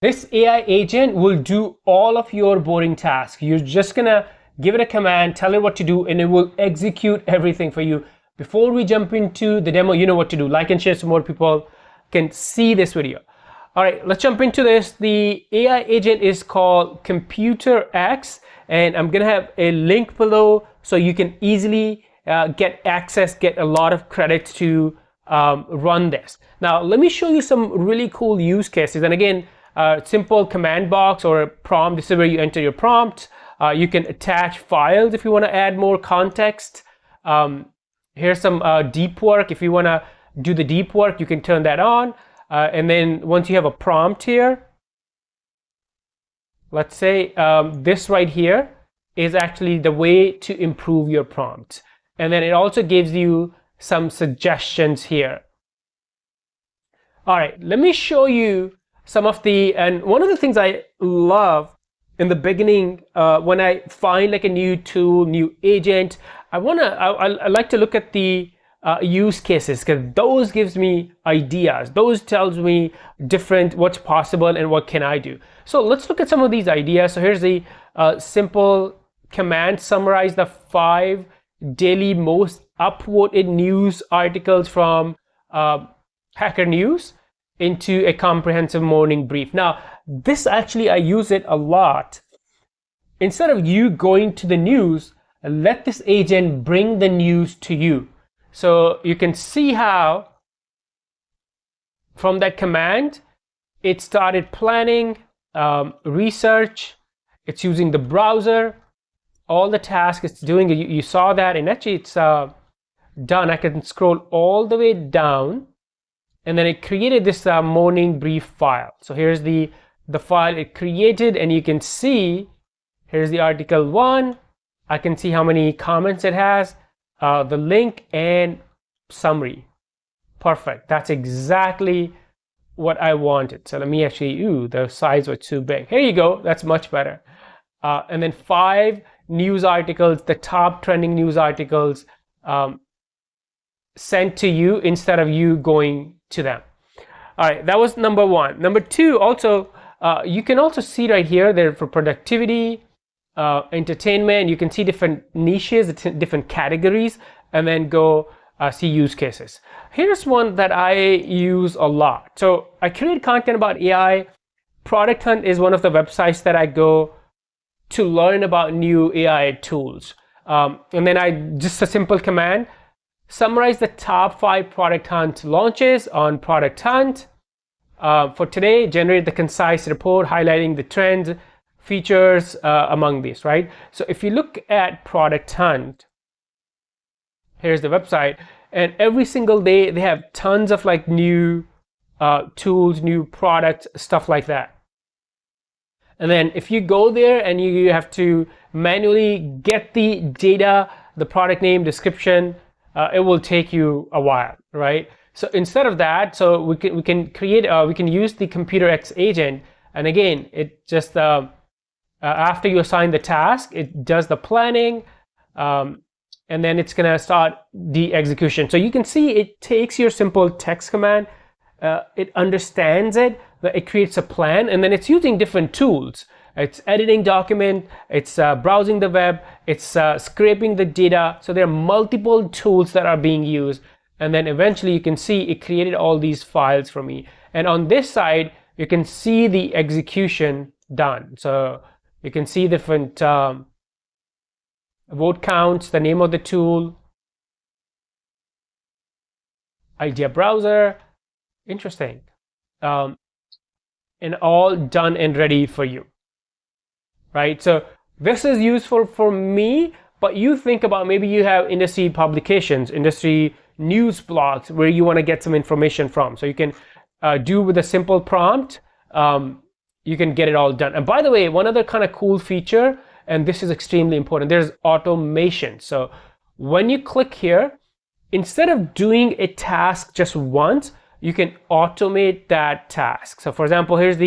This AI agent will do all of your boring tasks. You're just gonna give it a command, tell it what to do, and it will execute everything for you. Before we jump into the demo, you know what to do. Like and share so more people can see this video. All right, let's jump into this. The AI agent is called ComputerX, and I'm gonna have a link below so you can easily get access, get a lot of credits to run this. Now, let me show you some really cool use cases. And again, simple command box or a prompt. This is where you enter your prompt. You can attach files if you want to add more context. Here's some deep work. If you want to do the deep work, you can turn that on. And then once you have a prompt here, let's say this right here is actually the way to improve your prompt. And then it also gives you some suggestions here. All right, let me show you some of the, and one of the things I love in the beginning, when I find like a new tool, new agent, I like to look at the use cases, because those gives me ideas. Those tells me different what's possible and what can I do. So let's look at some of these ideas. So here's the simple command: summarize the 5 daily most upvoted news articles from Hacker News into a comprehensive morning brief. Now, this actually, I use it a lot. Instead of you going to the news, let this agent bring the news to you. So you can see how from that command, it started planning, research, it's using the browser, all the tasks it's doing, you saw that, and actually it's done. I can scroll all the way down, and then it created this morning brief file. So here's the file it created, and you can see, here's the article 1. I can see how many comments it has, the link and summary. Perfect. That's exactly what I wanted. So let me actually, the size was too big. Here you go. That's much better. And then 5 news articles, the top trending news articles sent to you instead of you going to them. All right, that was number 1. Number 2, also, you can also see right here there for productivity, entertainment. You can see different niches, different categories, and then go see use cases. Here's one that I use a lot. So I create content about AI. Product Hunt is one of the websites that I go to learn about new AI tools. And then I just a simple command: summarize the top 5 Product Hunt launches on Product Hunt. For today, generate the concise report highlighting the trends, features among these, right? So if you look at Product Hunt, here's the website, and every single day they have tons of like new tools, new products, stuff like that. And then if you go there and you have to manually get the data, the product name, description, it will take you a while, right? So instead of that, so we can create, we can use the ComputerX agent, and again, it just after you assign the task, it does the planning, and then it's gonna start the execution. So you can see it takes your simple text command, it understands it, it creates a plan, and then it's using different tools. It's editing document, it's browsing the web, it's scraping the data. So there are multiple tools that are being used, and then eventually you can see it created all these files for me. And on this side, you can see the execution done. So you can see different vote counts, the name of the tool, idea browser, interesting, and all done and ready for you, right? So this is useful for me, but you think about maybe you have industry publications, industry news blogs where you want to get some information from. So you can do with a simple prompt, you can get it all done. And by the way, one other kind of cool feature, and this is extremely important, there's automation. So when you click here, instead of doing a task just once, you can automate that task. So for example, here's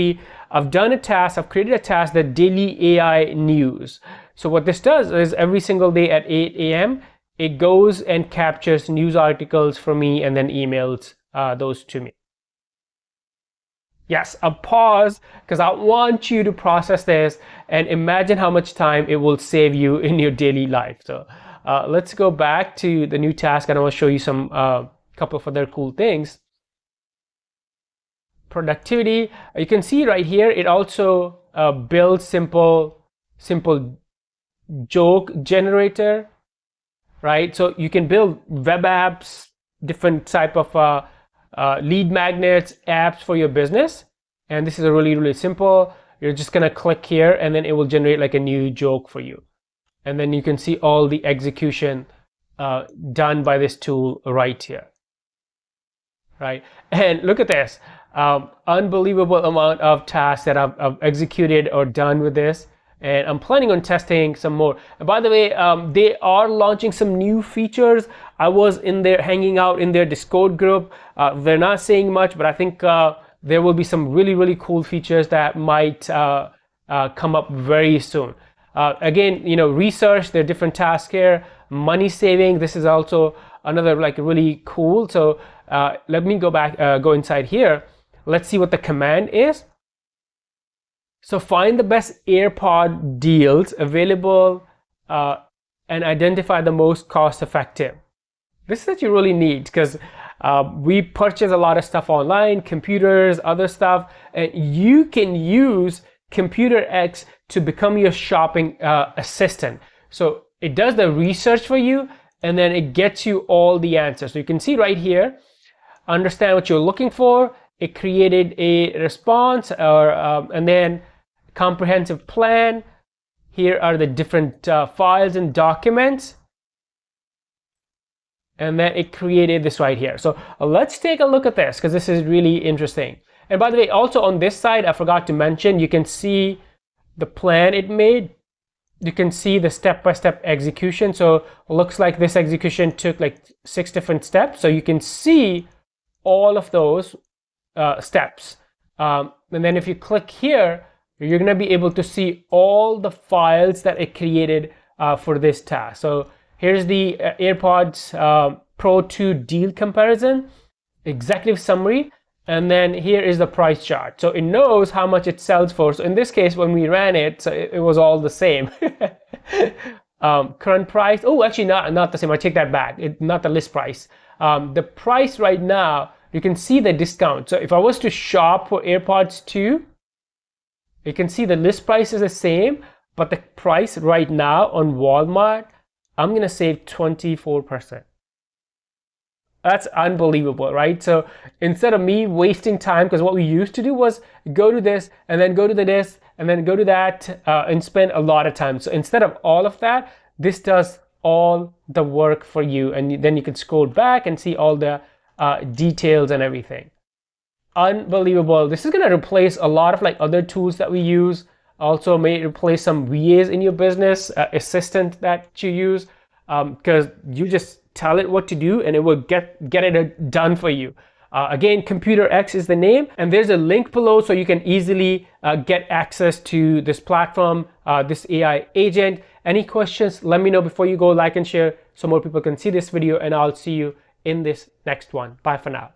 I've done a task, I've created a task, the daily AI news. So what this does is every single day at 8 a.m., it goes and captures news articles for me and then emails those to me. Yes, a pause, because I want you to process this and imagine how much time it will save you in your daily life. So let's go back to the new task, and I want to show you some couple of other cool things. Productivity, you can see right here, it also builds simple joke generator, right? So you can build web apps, different type of lead magnets, apps for your business. And this is a really simple. You're just gonna click here and then it will generate like a new joke for you. And then you can see all the execution done by this tool right here, right? And look at this, unbelievable amount of tasks that I've executed or done with this. And I'm planning on testing some more. And by the way, they are launching some new features. I was in there hanging out in their Discord group. They're not saying much, but I think there will be some really cool features that might come up very soon. Again, research, there are different tasks here. Money saving, this is also another like really cool. So let me go inside here. Let's see what the command is. So find the best AirPod deals available and identify the most cost effective. This is actually really neat because we purchase a lot of stuff online, computers, other stuff, and you can use ComputerX to become your shopping assistant. So it does the research for you and then it gets you all the answers. So you can see right here, understand what you're looking for. It created a response and then comprehensive plan. Here are the different files and documents. And then it created this right here. So let's take a look at this because this is really interesting. And by the way, also on this side, I forgot to mention, you can see the plan it made. You can see the step-by-step execution. So it looks like this execution took like 6 different steps. So you can see all of those steps. And then if you click here, you're going to be able to see all the files that it created for this task. So here's the AirPods Pro 2 deal comparison, executive summary, and then here is the price chart. So it knows how much it sells for. So in this case, when we ran it, so it was all the same. Current price, oh, actually not the same. I take that back. Not the list price. The price right now, you can see the discount. So if I was to shop for AirPods 2, you can see the list price is the same, but the price right now on Walmart, I'm gonna save 24%. That's unbelievable, right? So instead of me wasting time, because what we used to do was go to this and then go to this and then go to that and spend a lot of time. So instead of all of that, this does all the work for you. And then you can scroll back and see all the details and everything. Unbelievable. This is going to replace a lot of like other tools that we use. Also may replace some VAs in your business, assistant that you use, because you just tell it what to do and it will get it done for you. Again, ComputerX is the name, and there's a link below so you can easily get access to this platform, this AI agent. Any questions, let me know before you go. Like and share so more people can see this video, and I'll see you in this next one. Bye for now.